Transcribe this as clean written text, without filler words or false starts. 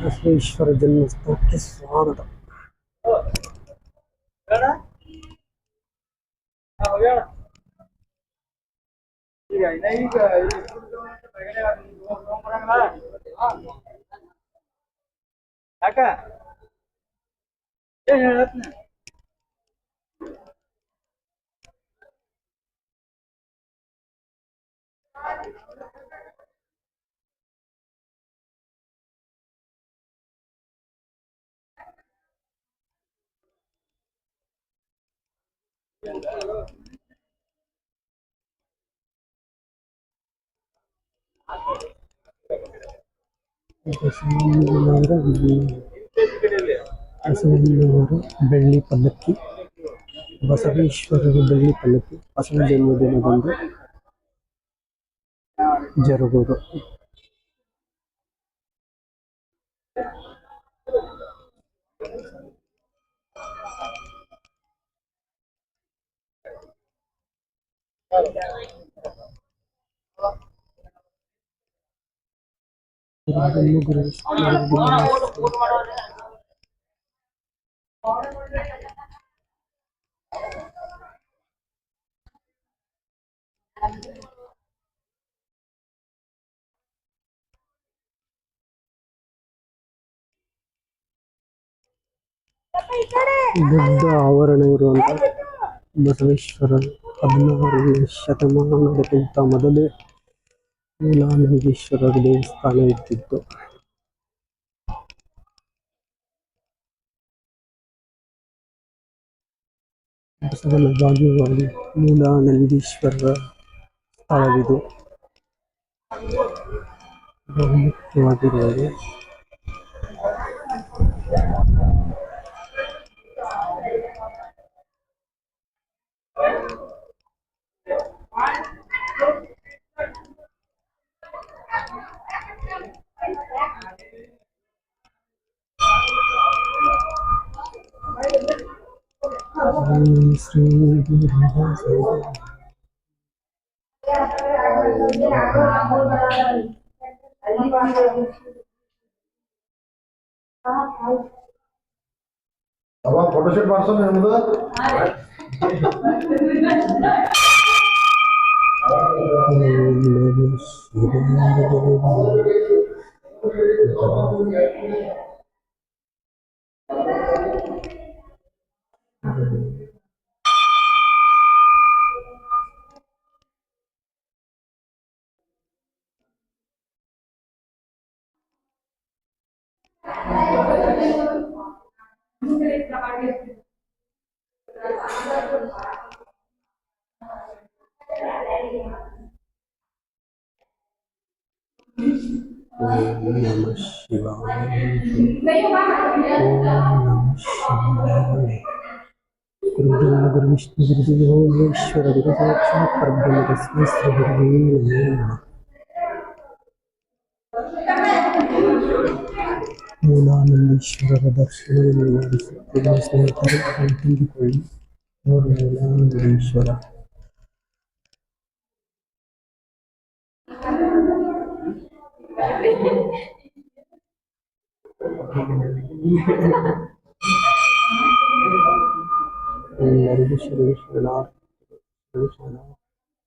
ಬಸವೇಶ್ವರ ಜನ್ಮಸ್ಥಳಕ್ಕೆ ಸ್ವಾಗತ. ಬಸವಣ್ಣನವರ ಬೆಳ್ಳಿ ಪಲ್ಲಕ್ಕಿ, ಬಸವೇಶ್ವರರ ಬೆಳ್ಳಿ ಪಲ್ಲಕ್ಕಿ ಬಸವ ಜನ್ಮದಿನದಂದು ಜರುಗುವುದು. ದೊಡ್ಡ ಆವರಣ ಇರುವಂತ ಬಸವೇಶ್ವರ 16ನೇ ಶತಮಾನದಕ್ಕಿಂತ ಮೊದಲೇ ಮೂಲಾನಂದೀಶ್ವರ ದೇವಸ್ಥಾನ ಇದ್ದಿತ್ತು. ಬಸವನ ಭಾಗ್ಯವಾಗಿ ಮೂಲಾನಂದೀಶ್ವರರ ಸ್ಥಳವಿದು ಮುಖ್ಯವಾಗಿರುವುದು. ಶ್ರೀ ಫೋಟೋಶೂಟ್ ಮಾಡ್ಸೋಣ ನಿಮ್ದು. ಓಂ ನಮಃ ಶಿವಾಯ. ಓಂ ನಮಃ ಶಿವಾಯ. ಗುರುಬ್ರಹ್ಮ ಗುರು ವಿಷ್ಣು ಗುರುದೇವೋ ಮಹೇಶ್ವರ ಗುರು ಸಾಕ್ಷಾತ್ ಪರಬ್ರಹ್ಮ ತಸ್ಮೈ ಶ್ರೀ ಗುರುವೇ ನಮಃ. ಮೂಲಾನಂದೀಶ್ವರರ ದರ್ಶನವನ್ನು ಮಾಡಿಸುತ್ತಿರುವ ಸ್ನೇಹಿತರು ಕೈತುಂಬಿಕೊಳ್ಳಿ. ಮೂಲಾನಂದೀಶ್ವರ ಎಲ್ಲರಿಗೂ ಶರಣ